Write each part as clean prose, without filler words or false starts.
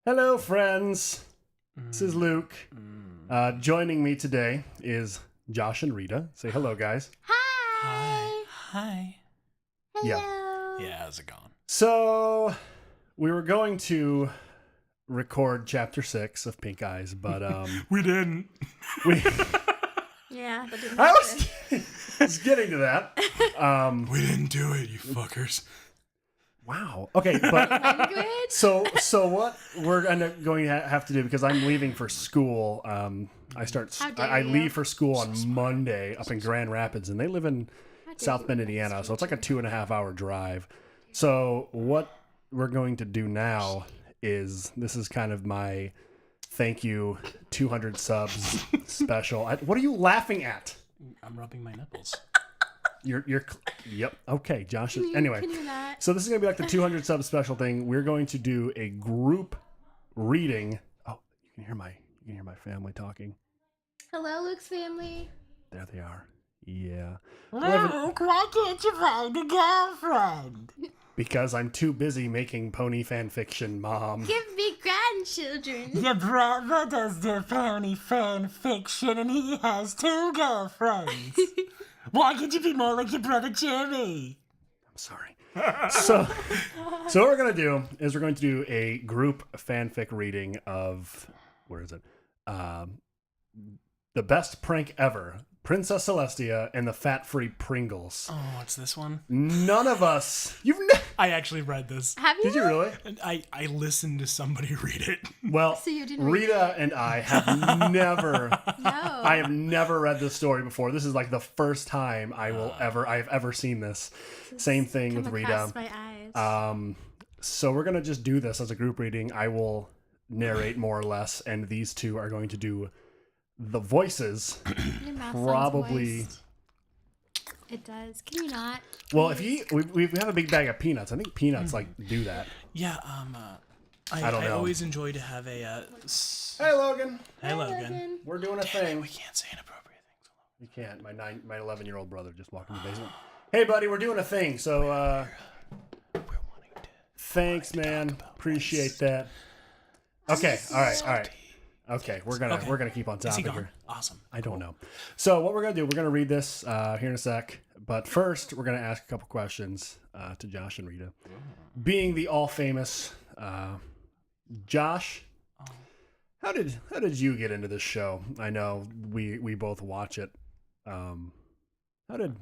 Hello, friends. This is Luke. Joining me today is Josh and Rita. Say hello, guys. Hi. Hi. Hello. Yeah, how's it going? So, we were going to record Chapter 6 of Pink Eyes, but We didn't. we Yeah, that didn't I happen. was getting to that. We didn't do it, you fuckers. Wow. Okay, but Language? so what we're going to have to do, because I'm leaving for school. I dare you. leave for school on Monday up in Grand Rapids, and they live in South Bend, Indiana, so it's like a 2.5 hour drive. So what we're going to do now is, this is kind of my thank you 200 subs special. What are you laughing at? I'm rubbing my nipples. Yep. Okay, Josh. Can Anyway, you not? so this is going to be like the 200 sub special thing. We're going to do a group reading. Oh, you can hear my family talking. Hello, Luke's family. There they are. Yeah. Luke, why can't you find a girlfriend? Because I'm too busy making pony fan fiction, Mom. Give me grandchildren. Your brother does the pony fan fiction and he has 2 girlfriends. Why can't you be more like your brother Jimmy? I'm sorry. So what we're going to do is we're going to do a group fanfic reading of, where is it? The best prank ever. Princess Celestia and the fat-free Pringles. Oh, what's this one? None of us. I actually read this. Have you? Did you really? And I listened to somebody read it. Well, So you didn't read Rita and I have never. No. I have never read this story before. This is like the first time I've ever seen this. Same thing with Come Rita. across my eyes. So we're gonna just do this as a group reading. I will narrate more or less, and these two are going to do the voices. Your mouth sounds Probably. moist. It does. Can you not? Well, if we have a big bag of peanuts. I think peanuts like do that. Yeah, I don't know. always enjoy to have a... Hey, Logan. Hey, Logan. We're doing a Damn it, thing. we can't say inappropriate things. You can't. My 11-year-old brother just walked in the basement. Hey, buddy, we're doing a thing. So, We're wanting to... thanks, man. Appreciate that. Okay. All right. Okay, we're gonna keep on Is he topic gone? here. Awesome. I don't know. So what we're gonna do? We're gonna read this here in a sec. But first, we're gonna ask a couple questions to Josh and Rita. Being the all famous Josh, how did you get into this show? I know we both watch it. How did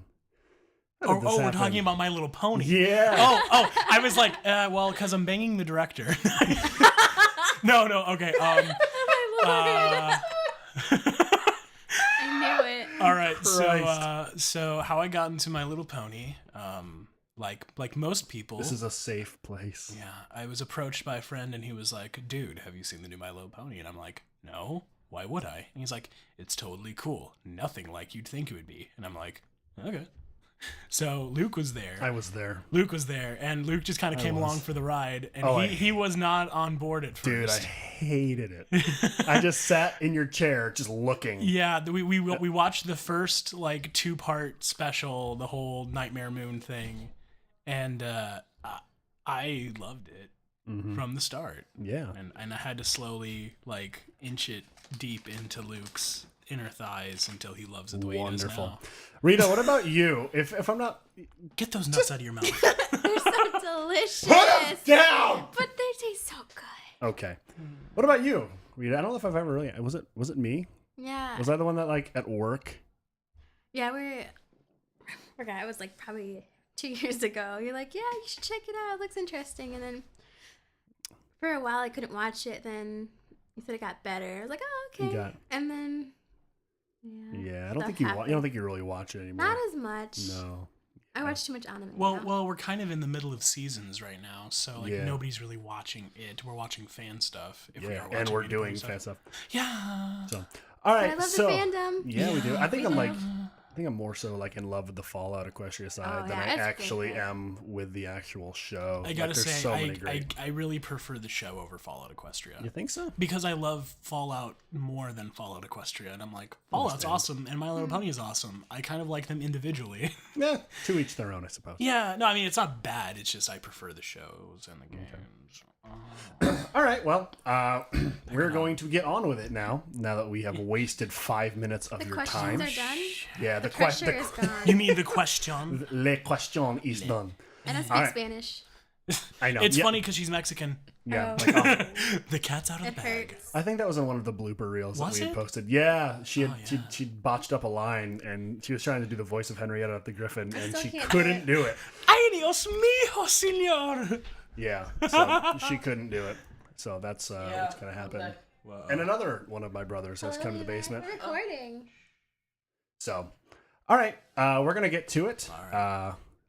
this We're happen? talking about My Little Pony. Yeah. Oh, I was like, well, because I'm banging the director. No, okay. I knew it. All right, Christ. so how I got into My Little Pony, like most people. This is a safe place. Yeah, I was approached by a friend, and he was like, "Dude, have you seen the new My Little Pony?" And I'm like, "No, why would I?" And he's like, "It's totally cool, nothing like you'd think it would be." And I'm like, "Okay." So Luke was there. I was there. Luke was there, and Luke just kind of came along for the ride, and he was not on board at first. Dude, I hated it. I just sat in your chair just looking. Yeah, we watched the first like 2-part special, the whole Nightmare Moon thing, and I loved it from the start. Yeah. And I had to slowly like inch it deep into Luke's inner thighs until he loves it the way he does now. Rita, what about you? If I'm not... Get those nuts out of your mouth. They're so delicious. Put 'em down! But they taste so good. Okay. What about you, Rita? I don't know if I've ever really... Was it me? Yeah. Was I the one that, like, at work? Yeah, I forgot. It was like probably 2 years ago. You're like, yeah, you should check it out. It looks interesting. And then for a while, I couldn't watch it. Then you said it got better. I was like, oh, okay. And then, Yeah, I don't think you don't think you really watch it anymore. Not as much. No. I watch too much anime. Well, we're kind of in the middle of seasons right now, so like Yeah. nobody's really watching it. We're watching fan stuff. If we are and watching we're video doing game fan stuff. Yeah. So, all right. I love so, the fandom. Yeah, we do. I think I'm more so like in love with the Fallout Equestria side than I it's actually great. am with the actual show. I gotta there's say, so many great. I really prefer the show over Fallout Equestria. You think so? Because I love Fallout more than Fallout Equestria, and I'm like, Fallout's awesome, and My Little Pony is awesome. I kind of like them individually. Yeah, to each their own, I suppose. Yeah, no, I mean, it's not bad. It's just I prefer the shows and the games. All right. right, well, we're going to get on with it now that we have wasted 5 minutes of The your questions time. are done. Yeah, The pressure is gone. You mean the question? Le question is done. I don't speak Alright. Spanish. I know. It's yeah, funny because she's Mexican. Yeah. Oh. Like, The cat's out of the It bag. hurts. I think that was in one of the blooper reels Was that we had it? posted. Yeah, she had Oh, yeah. She botched up a line and she was trying to do the voice of Henrietta at the Griffin and still she can't couldn't do do it. Ay, Dios mío, señor. Yeah, so she couldn't do it. So that's what's gonna happen. And another one of my brothers has come to the basement. We're recording. So, all right, we're gonna get to it.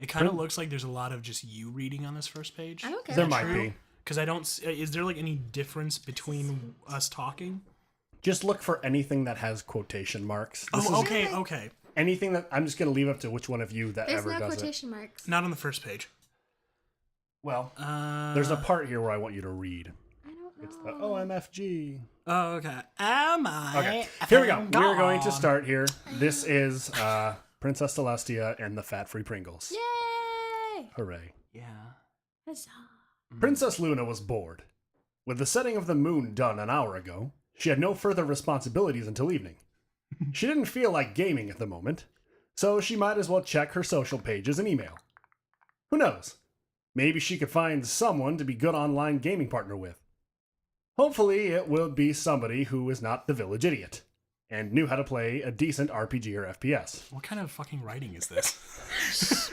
It kind of looks like there's a lot of just you reading on this first page. I don't care. There might be. Because I don't. Is there like any difference between us talking? Just look for anything that has quotation marks. This Oh, is okay. anything that I'm just gonna leave up to which one of you that There's ever no does it. quotation marks. Not on the first page. Well, there's a part here where I want you to read. I don't know. It's the OMFG. Oh, okay. Am I? Okay, here we go. We're going to start here. This is Princess Celestia and the fat-free Pringles. Yay! Hooray. Yeah. Huzzah. Princess Luna was bored. With the setting of the moon done an hour ago, she had no further responsibilities until evening. She didn't feel like gaming at the moment, so she might as well check her social pages and email. Who knows? Maybe she could find someone to be good online gaming partner with. Hopefully it will be somebody who is not the village idiot, and knew how to play a decent RPG or FPS. What kind of fucking writing is this?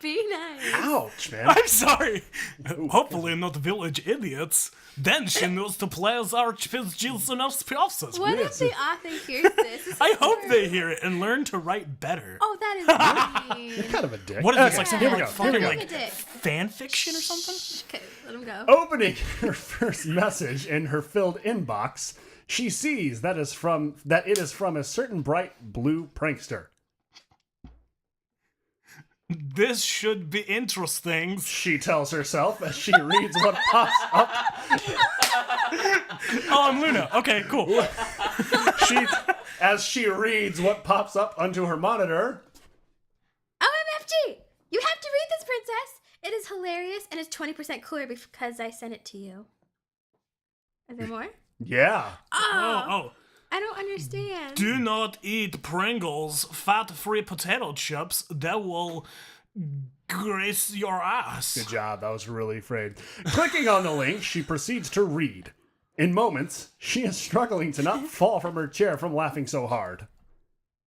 Be nice. Ouch, man. I'm sorry. Hopefully not village idiots. Then she knows to play as RPGs and SPSs. What if the author hears this? This is I hope they terrible. hear it and learn to write better. Oh, that is mean. You're kind of a dick. What is this, Okay, like something here we like go, here we fucking go. like Dick. fan fiction or something? Okay, let him go. Opening her first message in her filled inbox, she sees that it is from a certain bright blue prankster. This should be interesting. She tells herself as she reads what pops up. Oh, I'm Luna. Okay, cool. As she reads what pops up onto her monitor. OMFG! You have to read this, princess. It is hilarious and it's 20% cooler because I sent it to you. Is there more? Yeah. Oh. I don't understand. Do not eat Pringles, fat-free potato chips. That will grace your ass. Good job. That was really afraid. Clicking on the link, she proceeds to read. In moments, she is struggling to not fall from her chair from laughing so hard.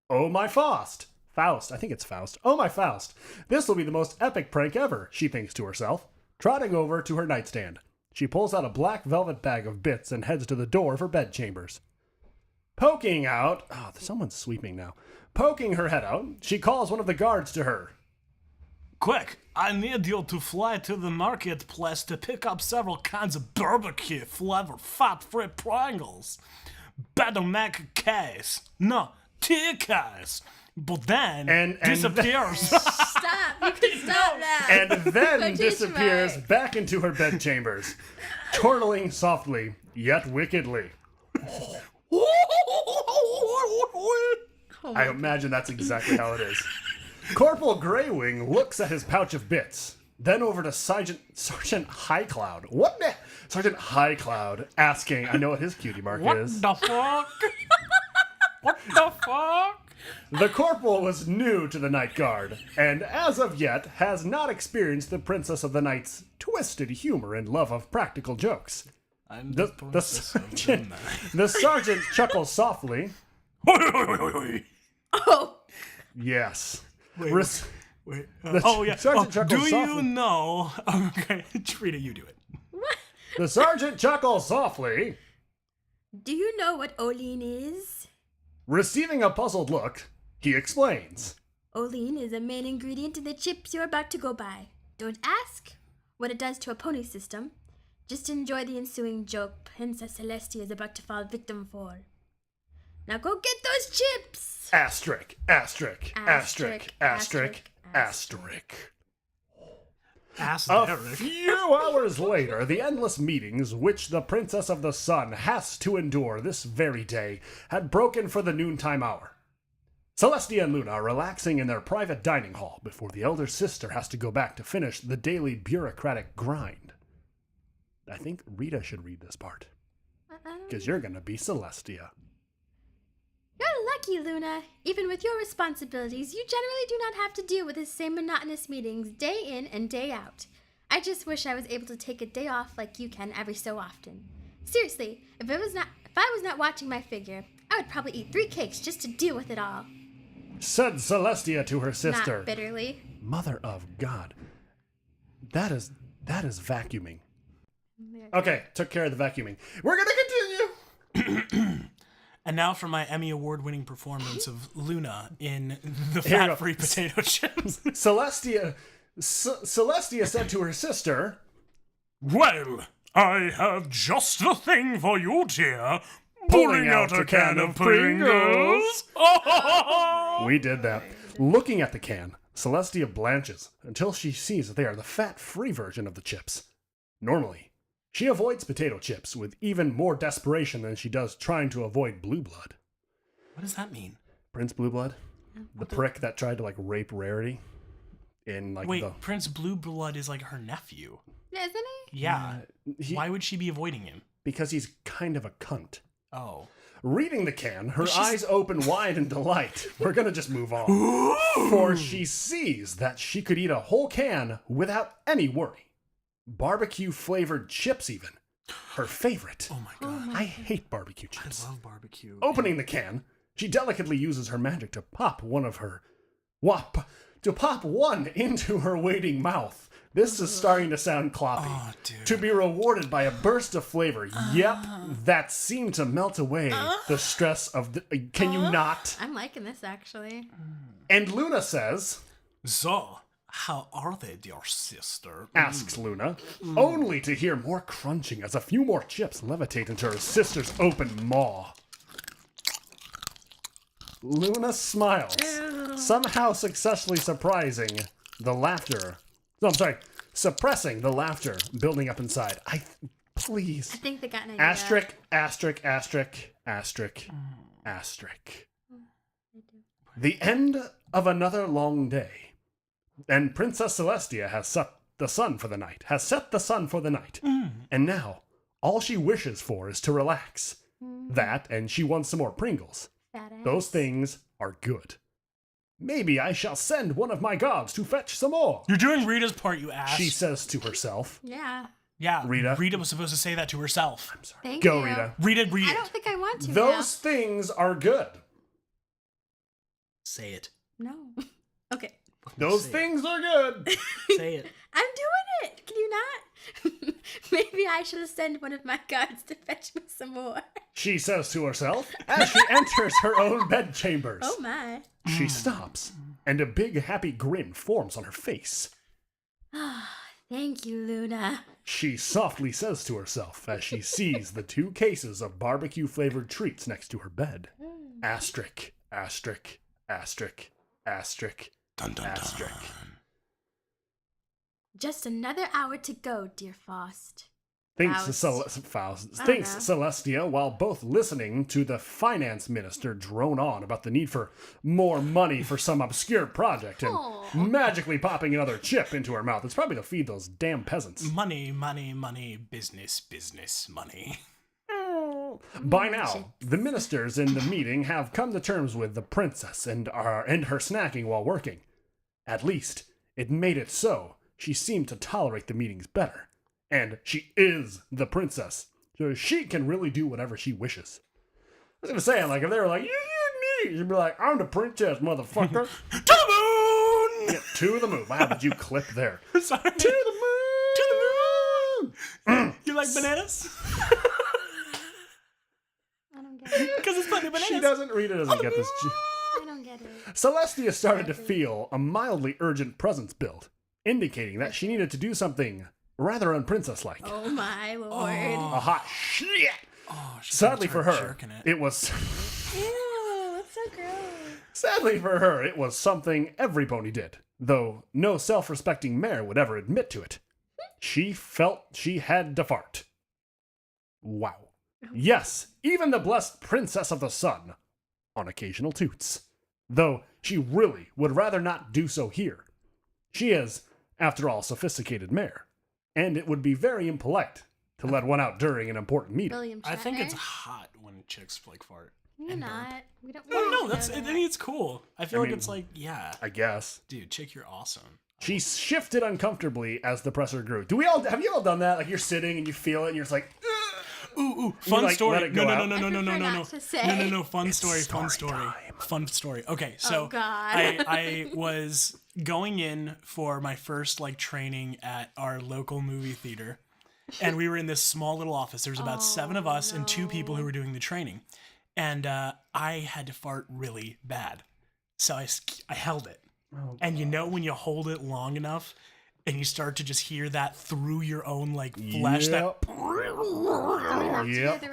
Oh my Faust. Faust. I think it's Faust. Oh my Faust. This will be the most epic prank ever, she thinks to herself. Trotting over to her nightstand, she pulls out a black velvet bag of bits and heads to the door of her bedchambers. Poking out... Oh, someone's sweeping now. Poking her head out, she calls one of the guards to her. Quick, I need you to fly to the marketplace to pick up several kinds of barbecue flavored fat-free Pringles. Better make a case. No, 2 case. But then And disappears. Stop. You can stop that. And then Quotation disappears mark. back into her bedchambers, chortling softly, yet wickedly. I imagine that's exactly how it is. Corporal Greywing looks at his pouch of bits, then over to Sergeant Highcloud. What the? Sergeant Highcloud asking, I know what his cutie mark is. the fuck? What the fuck? The corporal was new to the night guard, and as of yet has not experienced the Princess of the Night's twisted humor and love of practical jokes. I'm The sergeant, the sergeant chuckles softly. Oh. Yes. Wait, Res- Wait. The Oh yeah. sergeant Oh, chuckles do softly. you know? Okay, Rita, you do it. The sergeant chuckles softly. Do you know what Olean is? Receiving a puzzled look, he explains. Olean is a main ingredient in the chips you're about to go buy. Don't ask what it does to a pony system. Just enjoy the ensuing joke Princess Celestia is about to fall victim for. Now go get those chips! Asterisk, asterisk, asterisk, asterisk, asterisk. Ask A Derek. few hours later, the endless meetings which the Princess of the Sun has to endure this very day had broken for the noontime hour. Celestia and Luna are relaxing in their private dining hall before the elder sister has to go back to finish the daily bureaucratic grind. I think Rita should read this part. Because you're going to be Celestia. You're lucky, Luna. Even with your responsibilities, you generally do not have to deal with the same monotonous meetings day in and day out. I just wish I was able to take a day off like you can every so often. Seriously, if I was not watching my figure, I would probably eat 3 cakes just to deal with it all. Said Celestia to her sister. Not bitterly. Mother of God. That is vacuuming. Okay, took care of the vacuuming. We're going to continue. And now for my Emmy Award-winning performance of Luna in the fat-free potato chips. Celestia said to her sister, Well, I have just the thing for you, dear. Pulling out a can of Pringles. We did that. Looking at the can, Celestia blanches until she sees that they are the fat-free version of the chips. Normally, she avoids potato chips with even more desperation than she does trying to avoid Blue Blood. What does that mean? Prince Blue Blood? The prick that tried to, like, rape Rarity in, like, Wait, Prince Blue Blood is like her nephew. Isn't he? Yeah. Why would she be avoiding him? Because he's kind of a cunt. Oh. Reading the can, her eyes open wide in delight. We're gonna just move on. For she sees that she could eat a whole can without any worry. Barbecue-flavored chips, even. Her favorite. Oh my god. I hate barbecue chips. I love barbecue. Opening the can, she delicately uses her magic to pop one into her waiting mouth. This is starting to sound cloppy. Oh, dude. To be rewarded by a burst of flavor. Yep, that seemed to melt away the stress of the... Can you not? I'm liking this, actually. And Luna says... So, how are they, dear sister? Asks Luna, only to hear more crunching as a few more chips levitate into her sister's open maw. Luna smiles, somehow successfully suppressing the laughter building up inside. Please. I think they got an idea. Asterisk, asterisk, asterisk, asterisk, asterisk. The end of another long day. And Princess Celestia has set the sun for the night. And now, all she wishes for is to relax. That, and she wants some more Pringles. Those things are good. Maybe I shall send one of my gods to fetch some more. You're doing Rita's part, you ass. She says to herself. Yeah. Yeah, Rita. Rita was supposed to say that to herself. I'm sorry. Thank Go, you. Rita. Rita, read I it. don't think I want to Those things are good. Say it. now. No. Okay. Those Say it. things are good. Say it. I'm doing it. Can you not? Maybe I should send one of my gods to fetch me some more. She says to herself as she enters her own bedchambers. Oh my. She stops, and a big happy grin forms on her face. Thank you, Luna. She softly says to herself as she sees the 2 cases of barbecue-flavored treats next to her bed. Asterisk, asterisk, asterisk, asterisk, Dun, dun, asterisk. dun. Just another hour to go, dear Faust. Thinks Faust. Celestia while both listening to the finance minister drone on about the need for more money for some obscure project and magically popping another chip into her mouth. It's probably to feed those damn peasants. Money, money, money, business, business, money. By now, the ministers in the meeting have come to terms with the princess and her snacking while working. At least, it made it so she seemed to tolerate the meetings better. And she is the princess, so she can really do whatever she wishes. I was gonna say, like, if they were like, you, she'd be like, I'm the princess, motherfucker. To the moon! Yeah, to the moon. Wow, did you clip there? Sorry. To the moon! To the moon! You like bananas? I don't get it. Because it's funny bananas. She doesn't get this. I don't get it. Celestia started to feel a mildly urgent presence build, indicating that she needed to do something rather unprincess-like. Oh my lord. A hot shit! Oh, she Sadly for started her, jerking it. it was... Ew, that's so gross. Sadly for her, it was something every pony did, though no self-respecting mare would ever admit to it. She felt she had to fart. Wow. Yes, even the blessed Princess of the Sun, on occasional toots. Though she really would rather not do so here. She is, after all, sophisticated mare, and it would be very impolite to let one out during an important meeting. William Shatner. I think it's hot when chicks like fart. You're and not. burp. We don't. Well, no, know that's. I that. think it's cool. I feel I like mean, it's like, yeah, I guess. dude, chick, you're awesome. She shifted uncomfortably as the pressure grew. Have you all done that? Like you're sitting and you feel it and you're just like, Ooh, fun like, story. let it go No. out? I prefer not to say. No, fun story. Fun story. Okay, so God. I was going in for my first like training at our local movie theater, and we were in this small little office. There was about 7 of us and 2 people who were doing the training, and I had to fart really bad, so I held it. And you know when you hold it long enough and you start to just hear that through your own like flesh, Yep.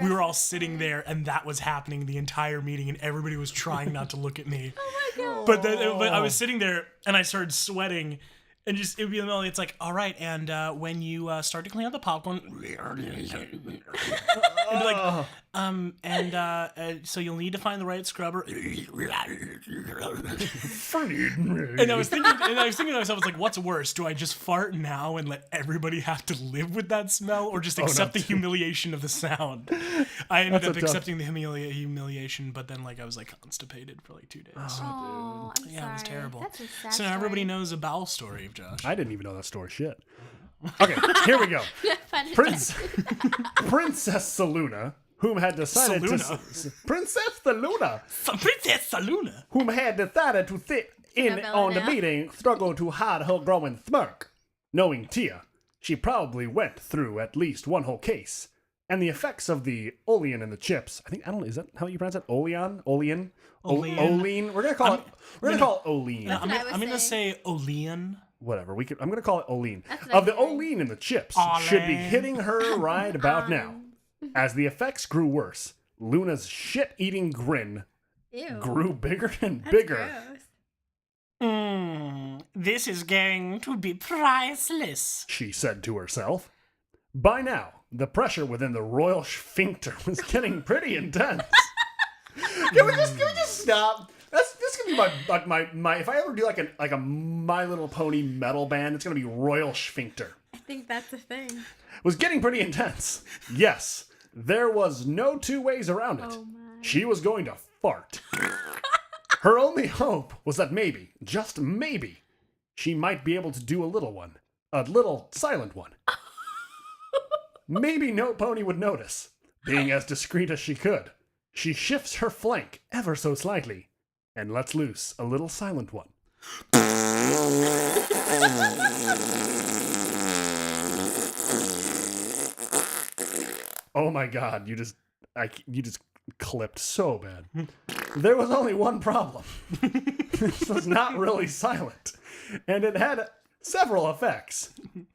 we were all sitting there and that was happening the entire meeting and everybody was trying not to look at me. Oh my god. But then I was sitting there and I started sweating and just it would be in the middle. It's like, all right, and when you start to clean up the popcorn, and be like, so you'll need to find the right scrubber. And I was thinking to myself, I was like, what's worse? Do I just fart now and let everybody have to live with that smell, or just accept the humiliation of the sound? I ended up accepting the humiliation, but then like I was like constipated for like 2 days. Oh, I'm Yeah, sorry. it was terrible. That's a sad So now story. everybody knows a bowel story of Josh. I didn't even know that story. Shit. Okay, here we go. Funny. Princess Saluna, whom had decided Princess Saluna, Princess Saluna. whom had decided to sit in Isabella on the now. meeting, struggled to hide her growing smirk. Knowing Tia, she probably went through at least one whole case, and the effects of the olean in the chips. Is that how you pronounce it? Olean? Olean. Olean. We're gonna call it olean. That's what I I'm would gonna say. say Olean. Whatever. I'm gonna call it olean. That's what Of I the say. olean in the chips should be hitting her right about now. As the effects grew worse, Luna's shit-eating grin Ew. grew bigger and That's bigger. gross. This is going to be priceless. She said to herself. By now, the pressure within the royal sphincter was getting pretty intense. Can we just stop? This could be my if I ever do like a My Little Pony metal band, it's gonna be Royal Sphincter. I think that's a thing. Was getting pretty intense. Yes, there was no 2 ways around it. Oh my. She was going to fart. Her only hope was that maybe, just maybe, she might be able to do a little one. A little silent one. Maybe no pony would notice. Being as discreet as she could, she shifts her flank ever so slightly and lets loose a little silent one. Oh my god, you just clipped so bad. There was only one problem. This was not really silent, and it had several effects.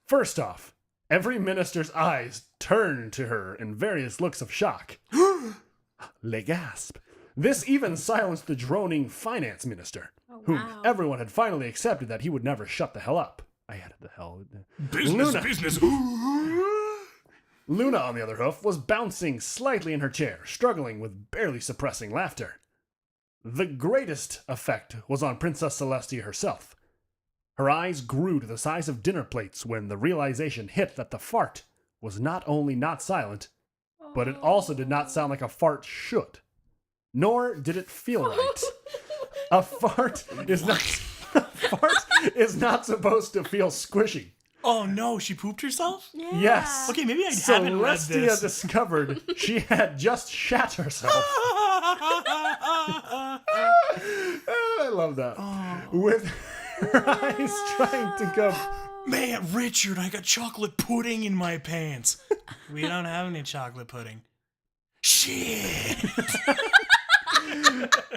First off, every minister's eyes turned to her in various looks of shock. Le gasp. This even silenced the droning finance minister, whom everyone had finally accepted that he would never shut the hell up. I added the hell. Business. Luna, on the other hoof, was bouncing slightly in her chair, struggling with barely suppressing laughter. The greatest effect was on Princess Celestia herself. Her eyes grew to the size of dinner plates when the realization hit that the fart was not only not silent, but it also did not sound like a fart should. Nor did it feel right. A fart is not supposed to feel squishy. Oh no, she pooped herself? Yeah. Yes. Okay, maybe I haven't read Celestia this. discovered she had just shat herself. I love that. With her eyes trying to go. Man, Richard, I got chocolate pudding in my pants. We don't have any chocolate pudding. Shit.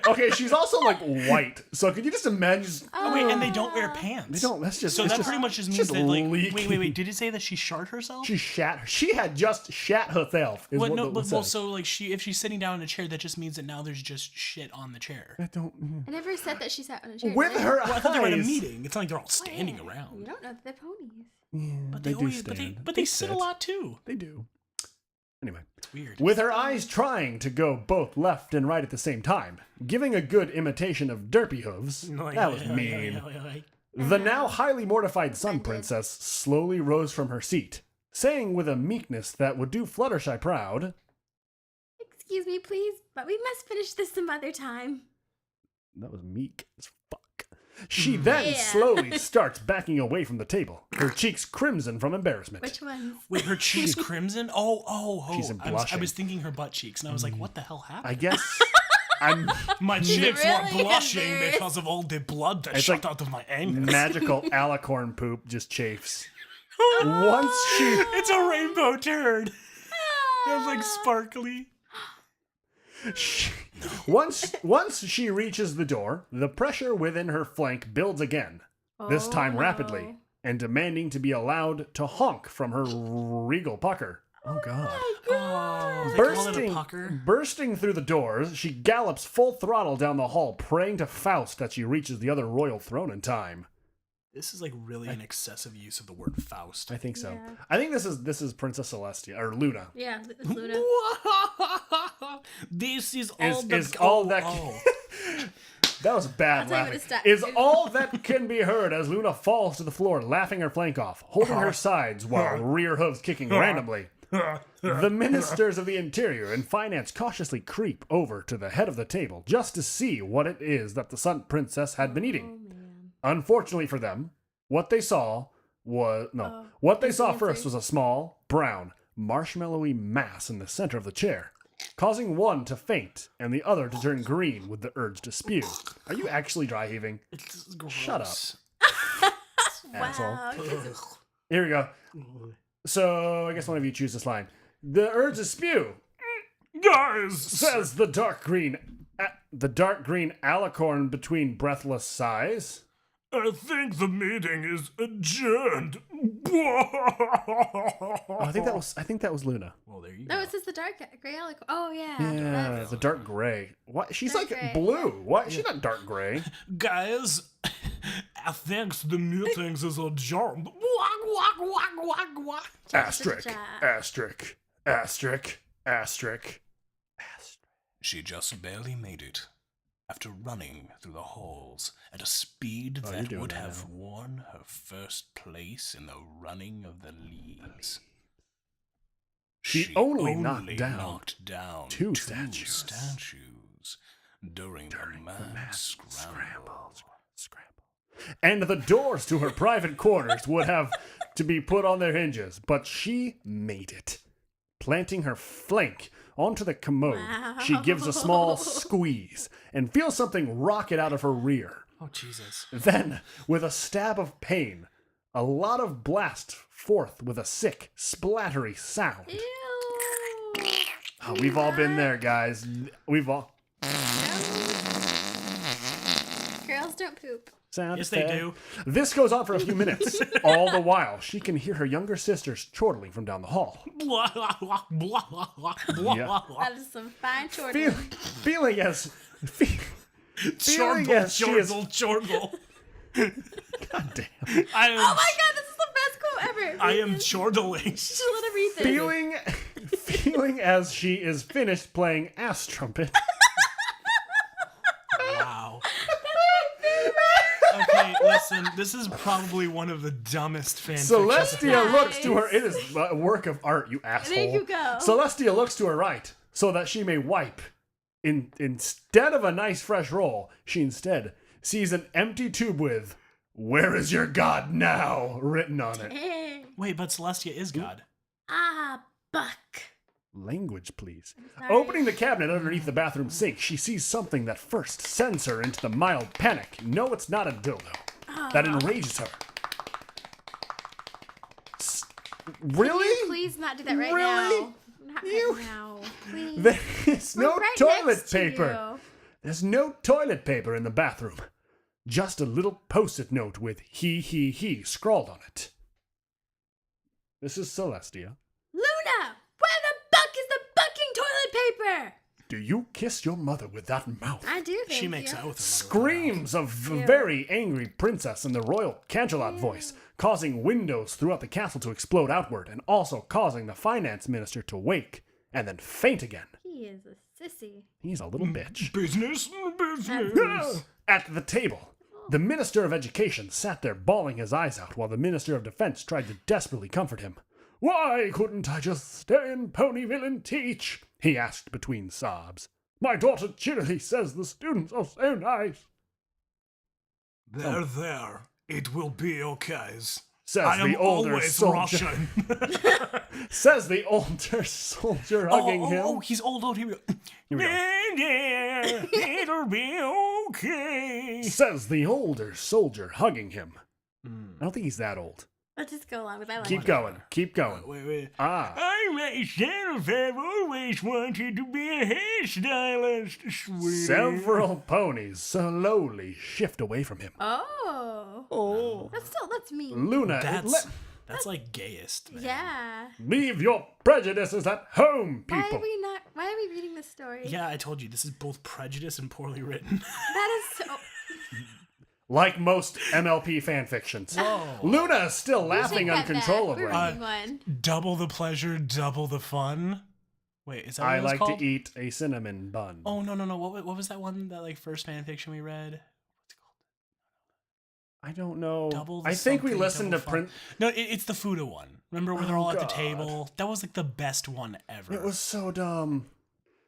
Okay, she's also like white. So could you just imagine? Oh, wait, and they don't wear pants. They don't. That's just. So it's that just, pretty much just means just that, like, leaking. wait. Did it say that she shart herself? She shat. She had just shat herself. Is Well, what no, it but says. well, so like if she's sitting down in a chair, that just means that now there's just shit on the chair. I don't. I never said that she sat on a chair. With did I? her Well, I thought they were at a eyes. meeting. It's not like they're all Oh, yeah. standing You around. don't know that they're ponies. Yeah, But they they do always, stand. but they sit a lot too. They do. Anyway. It's weird. With her eyes trying to go both left and right at the same time, giving a good imitation of derpy hooves. That was mean. The now highly mortified Sun Offended. Princess slowly rose from her seat, saying with a meekness that would do Fluttershy proud, Excuse me, please, but we must finish this some other time. that was meek as fuck. She then slowly starts backing away from the table, her cheeks crimson from embarrassment. Which ones? Wait, her cheeks crimson? Oh. She's I blushing. was thinking her butt cheeks, and I was like, what the hell happened? I guess My cheeks really were blushing embarrassed. because of all the blood that It's shot like out of my anus. magical alicorn poop just chafes. Once she It's a rainbow turd. It's like sparkly. once she reaches the door, the pressure within her flank builds again, this time rapidly, no. and demanding to be allowed to honk from her regal pucker. Oh god. Oh, they call it a pucker. Bursting through the doors, she gallops full throttle down the hall, praying to Faust that she reaches the other royal throne in time. This is like really an excessive use of the word Faust. I think so. Yeah. I think this is Princess Celestia or Luna. Yeah, it's Luna. This is Is all that that was bad I'll tell you laughing. when to stop. Is all that can be heard as Luna falls to the floor, laughing her flank off, holding her sides while rear hooves kicking randomly. The ministers of the Interior and Finance cautiously creep over to the head of the table just to see what it is that the Sun Princess had been eating. Unfortunately for them, what they saw first was a small, brown, marshmallowy mass in the center of the chair, causing one to faint and the other to turn green with the urge to spew. Are you actually dry heaving? It's gross. Shut Asshole. Wow. Here we go. So I guess one of you choose this line. The urge to spew, Guys! says the dark green alicorn between breathless sighs. I think the meeting is adjourned. Oh, I think that was Luna. Well, there you No, go. it says the dark gray alicorn. Oh yeah. Yeah, That's- the dark gray. What? She's Dark like gray, blue. What? She's not dark gray. Guys, I think the meetings is adjourned. Asterisk. Asterisk. Asterisk. Asterisk. She just barely made it. After running through the halls at a speed you're that doing would that have now. won her first place in the running of the leagues. She only knocked down two statues during the mad scramble. And the doors to her private quarters would have to be put on their hinges, but she made it. Planting her flank onto the commode, she gives a small squeeze and feels something rocket out of her rear. Oh, Jesus. Then, with a stab of pain, a lot of blast forth with a sick, splattery sound. Ew. Oh, we've all been there, guys. We've all... Girls don't poop. Sound Yes, they effect. do. This goes on for a few minutes. All the while, she can hear her younger sisters chortling from down the hall. That is some fine chortling. Feeling as she is... Chortle. God damn. Oh my god, this is the best quote ever. I am chortling. Just let him read this. Feeling as she is finished playing ass trumpet. Wow. Okay, listen, this is probably one of the dumbest fanfictions. Celestia looks to her. Nice. It is a work of art, you asshole. There you go. Celestia looks to her right so that she may wipe. Instead of a nice fresh roll, she instead sees an empty tube with "Where is your God now?" written on it. Dang. Wait, but Celestia is God. Ah, buck. Language, please. Sorry. Opening the cabinet underneath the bathroom sink, she sees something that first sends her into the mild panic. No, it's not a dildo. That enrages her. Really? Please not do that right Really? now. Not You- right now. Please. There's We're no right toilet next to paper. you. There's no toilet paper in the bathroom. Just a little post-it note with he scrawled on it. This is Celestia. Luna, where the buck is the bucking toilet paper? Do you kiss your mother with that mouth? I do think She makes you. out with her. Screams of a very angry princess in the royal Cangelot voice, causing windows throughout the castle to explode outward and also causing the finance minister to wake and then faint again. He is a sissy. He's a little bitch. Business. At the table, the Minister of Education sat there bawling his eyes out while the Minister of Defense tried to desperately comfort him. Why couldn't I just stay in Ponyville and teach? He asked between sobs. My daughter cheerily says the students are so nice. There. It will be okay. Says I am the older always soldier. Russian. Says the older soldier hugging him. Oh, he's old. Here we go. Here we go. Yeah, it'll be okay. Says the older soldier hugging him. I don't think he's that old. Let's just go along with that. Keep going. Wait. Ah. I myself have always wanted to be a hairstylist, sweetie. Several ponies slowly shift away from him. Oh. That's mean. Luna, That's like gayest, man. Yeah. leave your prejudices at home, people. Why are we reading this story? Yeah, I told you, this is both prejudice and poorly written. That is so. Like most MLP fan fictions. Luna is still laughing Take that back. uncontrollably. We're reading one. Double the pleasure, double the fun. Wait, is that what I it was like called? to eat a cinnamon bun. Oh, no. What was that one, that like first fan fiction we read? What's it called? I don't know. Double the I think we something, listened to double fun. print. No, it's the Fuda one. Remember when they're Oh, all at the God. table? That was like the best one ever. It was so dumb.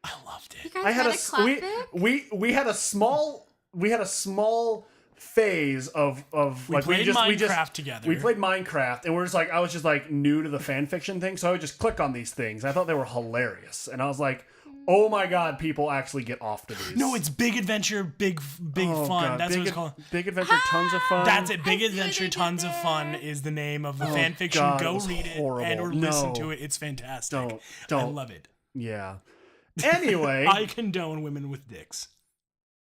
I loved You it. guys I had read a classic? we had a small phase of We like played we Minecraft just together. we played Minecraft and I was just like new to the fan fiction thing, so I would just click on these things. I thought they were hilarious, and I was like, oh my god, people actually get off to these. No, it's Big Adventure, Big Oh, Fun. God. That's Big what it's called. Big Adventure, tons of fun. That's it. Big I see what Adventure, they did Tons of Fun there. is the name of the Oh, fan fiction. God, it Go was read horrible. it and or No. listen to it. It's fantastic. Don't. I love it. Yeah. Anyway, I condone women with dicks.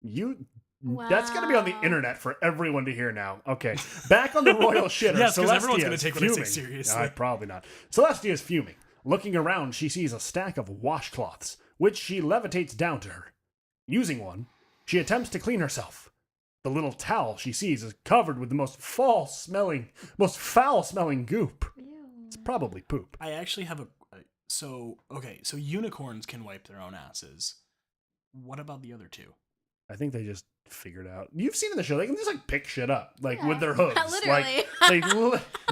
That's going to be on the internet for everyone to hear now. Okay. Back on the royal shitter. Yes, 'cause everyone's Celestia gonna is take what I say fuming. seriously. Probably not. Celestia is fuming. Looking around, she sees a stack of washcloths, which she levitates down to her. Using one, she attempts to clean herself. The little towel she sees is covered with the most foul-smelling goop. Ew. It's probably poop. I actually have so unicorns can wipe their own asses. What about the other two? I think they just figured out. You've seen in the show, they can just like pick shit up, like Yeah. with their hooves. Literally. Like,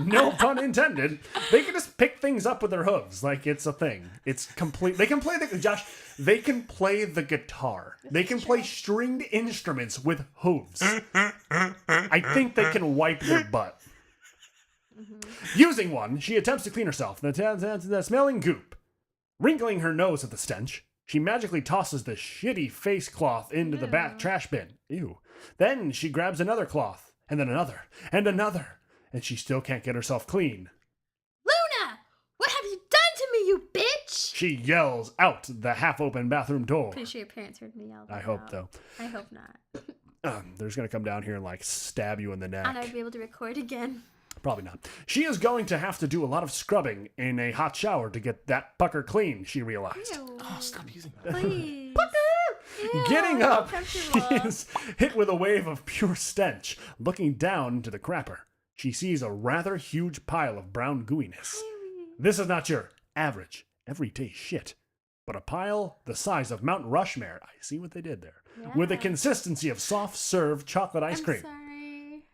no pun intended. They can just pick things up with their hooves. Like it's a thing. It's complete. They can play Josh. They can play the guitar. They can play stringed instruments with hooves. I think they can wipe their butt. Using one, she attempts to clean herself. The smelling goop. Wrinkling her nose at the stench, she magically tosses the shitty face cloth into the back trash bin. Ew. Then she grabs another cloth, and then another, and another, and she still can't get herself clean. Luna, what have you done to me, you bitch? She yells out the half-open bathroom door. Pretty sure your parents heard me yell that I hope, out. though. I hope not. They're just going to come down here and, like, stab you in the neck. And I'd be able to record again. Probably not. She is going to have to do a lot of scrubbing in a hot shower to get that pucker clean, she realized. Ew. Oh, stop using that. Please. Ew, Getting up, uncomfortable. she is hit with a wave of pure stench. Looking down into the crapper, she sees a rather huge pile of brown gooiness. This is not your average, everyday shit, but a pile the size of Mount Rushmore. I see what they did there. With the Yeah. consistency of soft-serve chocolate ice I'm cream. sorry.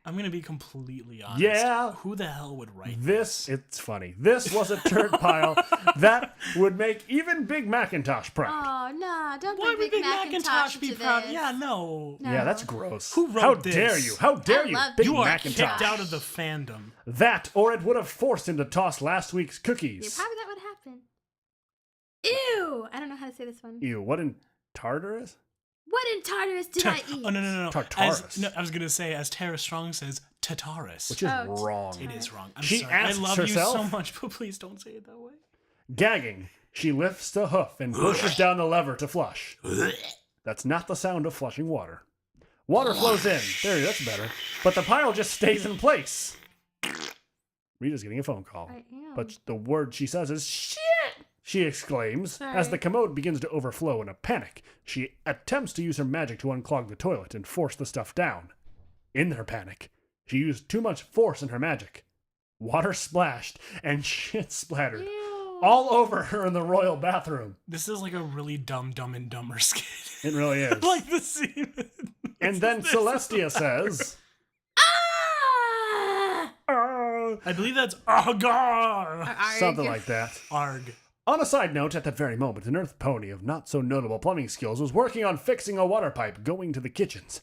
I'm gonna be completely honest. Yeah. Who the hell would write It's funny. This was a turd pile that would make even Big Macintosh proud. Oh, no. Don't Why bring would Big Big Macintosh be into proud? this. Yeah, no. No. Yeah, that's gross. Who wrote How this? dare you? How dare I you, love Big You are Macintosh? kicked out of the fandom. That, or it would have forced him to toss last week's Yeah, cookies. probably that would happen. Ew. I don't know how to say this one. Ew, what in Tartarus? What in Tartarus did I eat? Oh, no. Tartarus. I was gonna say, as Tara Strong says, Tartarus. Which is Oh, wrong. It is wrong. I'm She sorry. I asks love herself- you so much, but please don't say it that way. Gagging, she lifts the hoof and pushes down the lever to flush. That's not the sound of flushing water. Water flows in. There, that's better. But the pile just stays in place. Rita's getting a phone call. I am. But the word she says is shit, she exclaims, Sorry. as the commode begins to overflow in a panic. She attempts to use her magic to unclog the toilet and force the stuff down. In her panic, she used too much force in her magic. Water splashed and shit splattered Ew. all over her in the royal bathroom. This is like a really Dumb and Dumber skit. It really is. Like the scene. And then Celestia says, Ah! I believe that's Argar. Arg. Something like that. Arg. On a side note, at that very moment, an earth pony of not so notable plumbing skills was working on fixing a water pipe going to the kitchens.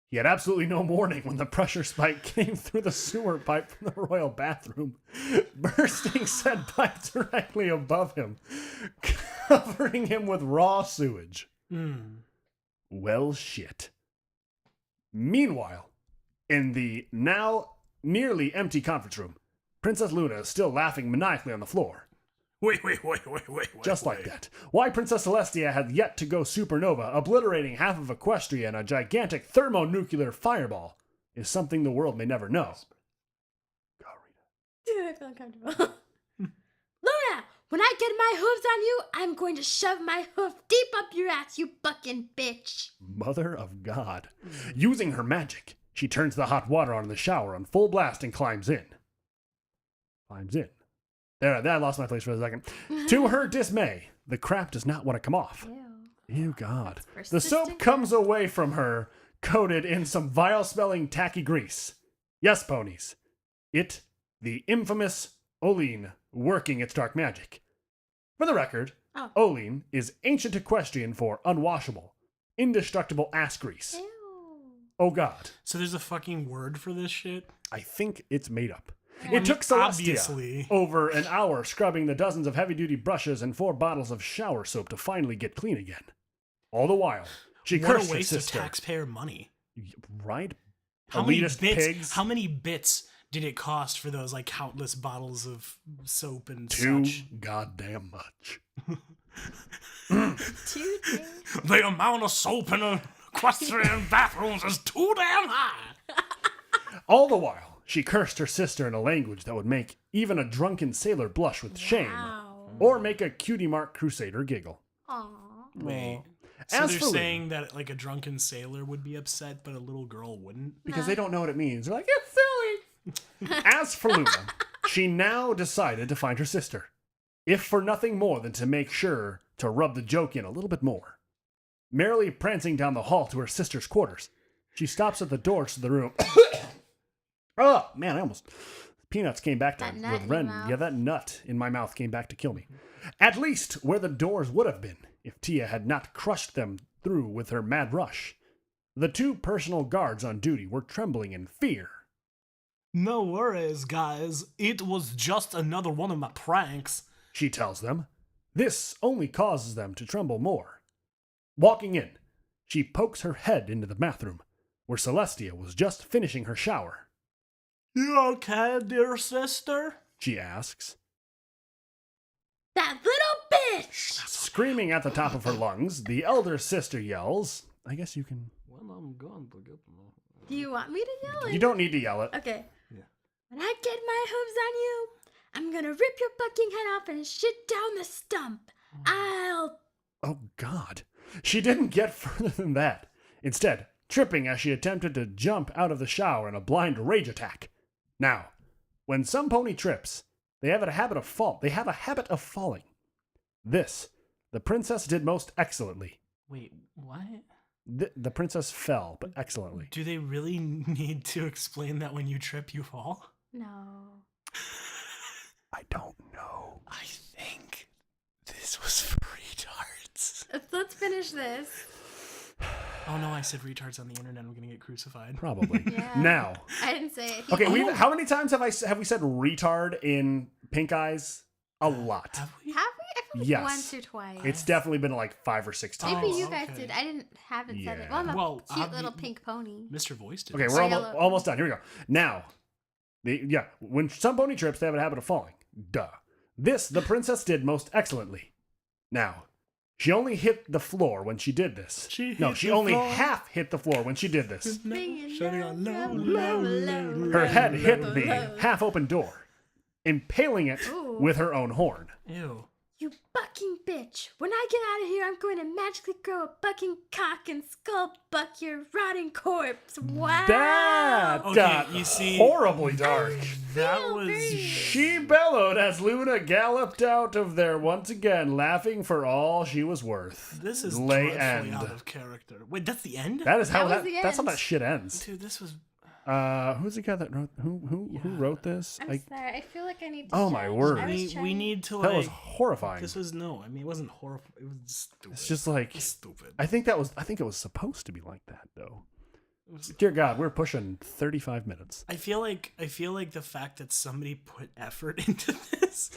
He had absolutely no warning when the pressure spike came through the sewer pipe from the royal bathroom, bursting said pipe directly above him, covering him with raw sewage. Well, shit. Meanwhile, in the now nearly empty conference room, Princess Luna is still laughing maniacally on the floor. Wait. Just like that. Why Princess Celestia had yet to go supernova, obliterating half of Equestria in a gigantic thermonuclear fireball, is something the world may never know. Go, Rita. Dude, I feel uncomfortable. Luna, when I get my hooves on you, I'm going to shove my hoof deep up your ass, you bucking bitch. Mother of God. Using her magic, she turns the hot water on in the shower on full blast and climbs in. There, I lost my place for a second. To her dismay, the crap does not want to come off. Ew, God. The soap comes away from her, coated in some vile-smelling tacky grease. Yes, ponies. The infamous Oline, working its dark magic. For the record, Oline is ancient equestrian for unwashable, indestructible ass grease. Ew. Oh, God. So there's a fucking word for this shit? I think it's made up. It took Celestia Obviously. over an hour scrubbing the dozens of heavy-duty brushes and 4 bottles of shower soap to finally get clean again. All the while, she What cursed a her waste of sister. taxpayer money. Right? How many Elitist bits? pigs. How many bits did it cost for those like countless bottles of soap and Too such? goddamn much. Too damn. The amount of soap in equestrian bathrooms is too damn high. All the while, she cursed her sister in a language that would make even a drunken sailor blush with shame, Wow. or make a cutie mark crusader giggle. Aw. Wait. So As they're for Luna, saying that like a drunken sailor would be upset, but a little girl wouldn't? because they don't know what it means. They're like, it's silly. As for Luna, she now decided to find her sister, if for nothing more than to make sure to rub the joke in a little bit more. Merrily prancing down the hall to her sister's quarters, she stops at the doors to the room. Oh, man, I almost... Peanuts came back to That nut with in Ren. your mouth. Yeah, that nut in my mouth came back to kill me. At least where the doors would have been, if Tia had not crushed them through with her mad rush. The 2 personal guards on duty were trembling in fear. No worries, guys. It was just another one of my pranks. She tells them. This only causes them to tremble more. Walking in, she pokes her head into the bathroom, where Celestia was just finishing her shower. You okay, dear sister? She asks. That little bitch! Screaming at the top of her lungs, the elder sister yells. I guess you can... When I'm gone, forget Do you want me to yell it? You don't need to yell it. Okay. Yeah. When I get my hooves on you, I'm gonna rip your fucking head off and shit down the stump. I'll... Oh, God. She didn't get further than that. Instead, tripping as she attempted to jump out of the shower in a blind rage attack. Now, when some pony trips, they have a habit of falling. This, the princess did most excellently. Wait, what? The princess fell, but excellently. Do they really need to explain that when you trip, you fall? No. I don't know. I think this was for retards. Let's finish this. Oh no, I said retards on the internet. I'm gonna get crucified. Probably. Yeah. Now. I didn't say it. Okay, how many times have we said retard in Pink Eyes? A lot. Have we? Have we? I feel like Yes. once or twice. It's definitely been like 5 or 6 times. Maybe Oh, you guys okay. did. I haven't said it. Yeah. Well, I'm a Well, cute obvi- little pink pony. Mr. Voice did. Okay, this. we're Or yellow. almost done. Here we go. Now, when some pony trips, they have a habit of falling. Duh. This, the princess did most excellently. Now, she only hit the floor when she did this. She She only half hit the floor when she did this. Shutting on low. Her head hit the half-open door, impaling it Ooh. with her own horn. Ew. You bucking bitch! When I get out of here, I'm going to magically grow a bucking cock and skull buck your rotting corpse. Wow! That Okay, got you see- horribly dark. That Feel was. very- She bellowed as Luna galloped out of there once again, laughing for all she was worth. This is Lay dreadfully end. out of character. Wait, that's the end? That is how That was the that's how end. that shit ends. Dude, this was. Who's the guy that wrote who wrote this? I'm sorry. I feel like I need to Oh, my judge. word. I was We trying- need to That like. was horrifying. This was it wasn't horrible. It was stupid. It's just like stupid. I think it was supposed to be like that though. Dear God, we're pushing 35 minutes. I feel like the fact that somebody put effort into this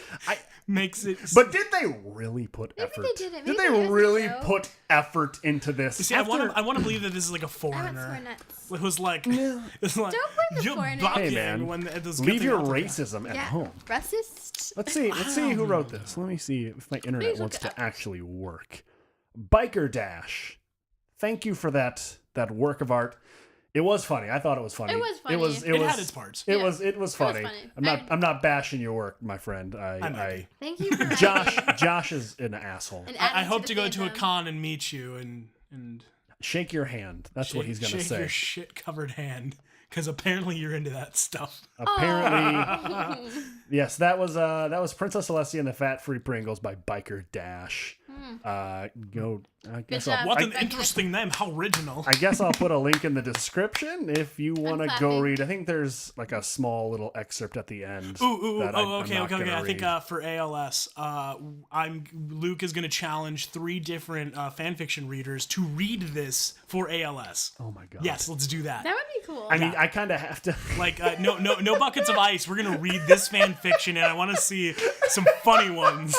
makes it. But did they really put Maybe effort? they didn't. Did Maybe they it was a really joke. put effort into this? See, I want to believe that this is like a I want foreigner. sore nuts. It was like, it's like, Don't blame the you're foreigners. bucking Hey, man, when it was leave getting your out there. racism at Yeah, home. racist. Let's see who wrote this. Let me see if my internet Please look wants it to up. actually work. Biker Dash. Thank you for that work of art. It was funny. I thought it was funny. It was funny. It had its parts. It Yeah. was funny. funny. I'm not bashing your work, my friend. Thank you for Josh is an asshole. and I adding hope the to go to a fandom. con and meet you and Shake your hand. That's what he's gonna shake say. your shit covered hand because apparently you're into that stuff. Apparently, yes, that was Princess Celestia and the Fat Free Pringles by Biker Dash. Go. I guess job. I'll, What I, an interesting name! How original. I guess I'll put a link in the description if you want to go clapping. read. I think there's like a small little excerpt at the end. Ooh, that oh, I'm okay. not gonna I think read. for ALS, Luke is gonna challenge 3 different fanfiction readers to read this for ALS. Oh my God. Yes, let's do that. That would be cool. I mean, I kind of have to. Like no buckets of ice. We're gonna read this fan fiction, and I want to see some funny ones.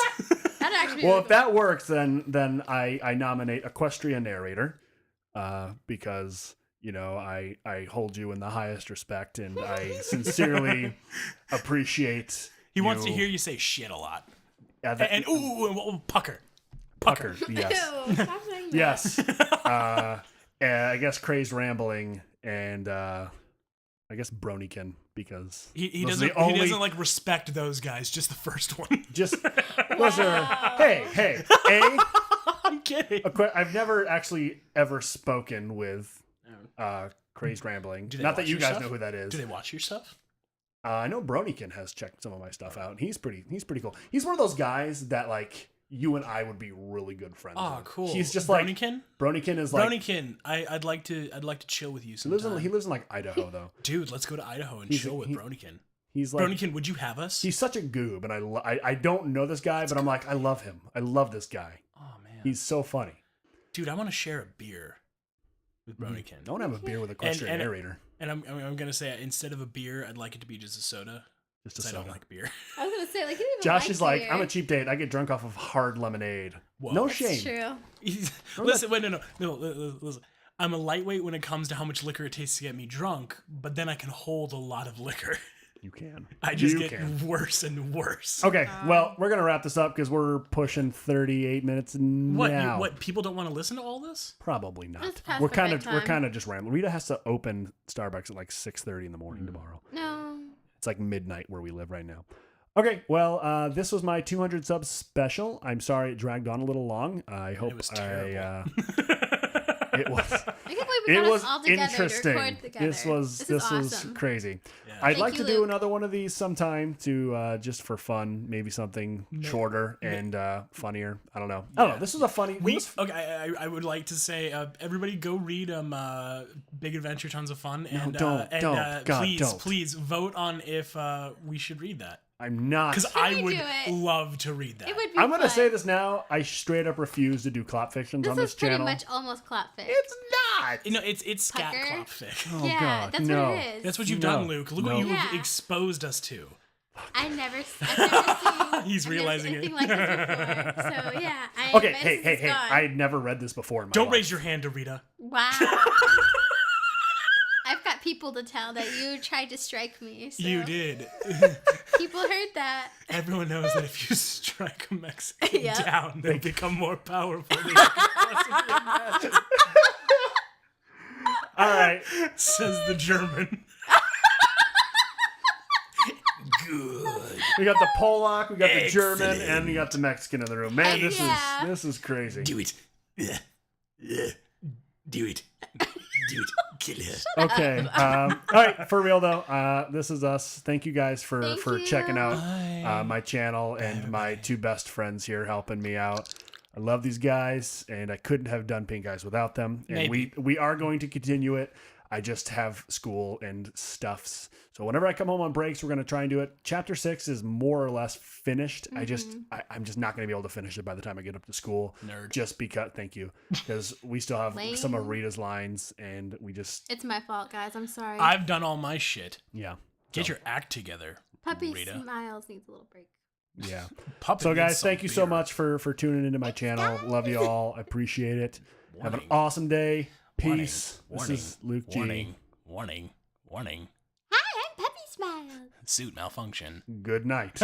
That'd actually be Well, really if that works, then I nominate Equestria Narrator, because I hold you in the highest respect, and I sincerely appreciate. He wants to hear you say shit a lot, and pucker. pucker. Yes, Ew, stop saying that. yes. I guess Crazed Rambling and I guess Bronykin, because He those are doesn't the only- he doesn't like respect those guys. Just the first one. just those are hey I'm kidding. I've never actually ever spoken with Crazed Rambling. they Not that watch you your guys stuff? know who that is. Do they watch your stuff? I know Bronykin has checked some of my stuff out, and he's pretty cool. He's one of those guys that like you and I would be really good friends. Oh, with. cool. He's just like Bronykin. Bronykin is like Bronykin, I'd like to chill with you he lives sometime. in like Idaho though. Dude, let's go to Idaho and He's- chill with he- Bronykin. He's like Bronykin, would you have us? he's such a goob, and I don't know this guy, but I'm like I love him. I love this guy. Oh man, He's so funny. dude, I want to share a beer with Bronykin. Don't have a beer with a question and- narrator. And I'm gonna say instead of a beer, I'd like it to be just a soda. Just a 'cause I soda. don't like beer. I was gonna say like he didn't even Josh is like, beer. I'm a cheap date. I get drunk off of hard lemonade. Whoa. No That's shame. True. Listen, wait, no. Listen. I'm a lightweight when it comes to how much liquor it takes to get me drunk, but then I can hold a lot of liquor. You can. I just You get can. worse and worse. Okay, well, we're gonna wrap this up because we're pushing 38 minutes What? now. What? People don't want to listen to all this? Probably not. It's past We're my kind of bedtime. just rambling. Rita has to open Starbucks at like 6:30 in the morning tomorrow. No. It's like midnight where we live right now. Okay, well, this was my 200 subs special. I'm sorry it dragged on a little long. I hope It was terrible. it was. I can't believe we It got was us all together to interesting. record together. This was is awesome. crazy. Yeah. I'd Thank like you, to do Luke. another one of these sometime to just for fun, maybe something shorter and funnier. I don't know. This was a funny. Okay, I would like to say, everybody go read Big Adventure, Tons of Fun, and don't. God, don't. please vote on if we should read that, I'm not. because Can I we would do it? love to read that. It would be I'm gonna fun. say this now. I straight up refuse to do clop fictions This on is this pretty channel. much almost clapfic. It's not. You know, it's scat Pucker? clop fic. Oh yeah, God, that's no. what it is. That's what you've No. done, Luke. Look what No. you've Yeah. exposed us to. I've never seen. He's realizing it. anything like this before. So yeah. Okay, my hey. innocence is gone. I had never read this before in my Don't life. raise your hand to Rita. Wow. I've got people to tell that you tried to strike me. So You did. People heard that. Everyone knows that if you strike a Mexican Yep. down, they become more powerful than you can possibly imagine. All right. Says the German. Good. We got the Polak, we got the German, Excellent. and we got the Mexican in the room. Man, Yeah. this is crazy. Do it. Do it. Do it. Kill her. Okay. All right. For real though, this is us. Thank you guys for Thank you. checking out Bye. my channel and my two best friends here helping me out. I love these guys, and I couldn't have done Pink Eyes without them. And Maybe. we are going to continue it. I just have school and stuffs. So whenever I come home on breaks, we're going to try and do it. Chapter 6 is more or less finished. I'm just not going to be able to finish it by the time I get up to school. Nerd. Just because, thank you. Because we still have Lame. some of Rita's lines and we just, It's my fault, guys. I'm sorry. I've done all my shit. yeah. Get your act together, Puppy Rita. Smiles needs a little break. Yeah. Puppet So needs guys, some thank you so beer. much for tuning into my channel. Love you all. I appreciate it. Have an Warning. awesome day. Warning. Peace. Warning. This is Luke G. Warning. Warning. Warning. Hi, I'm Puppy Smiles. Suit malfunction. Good night.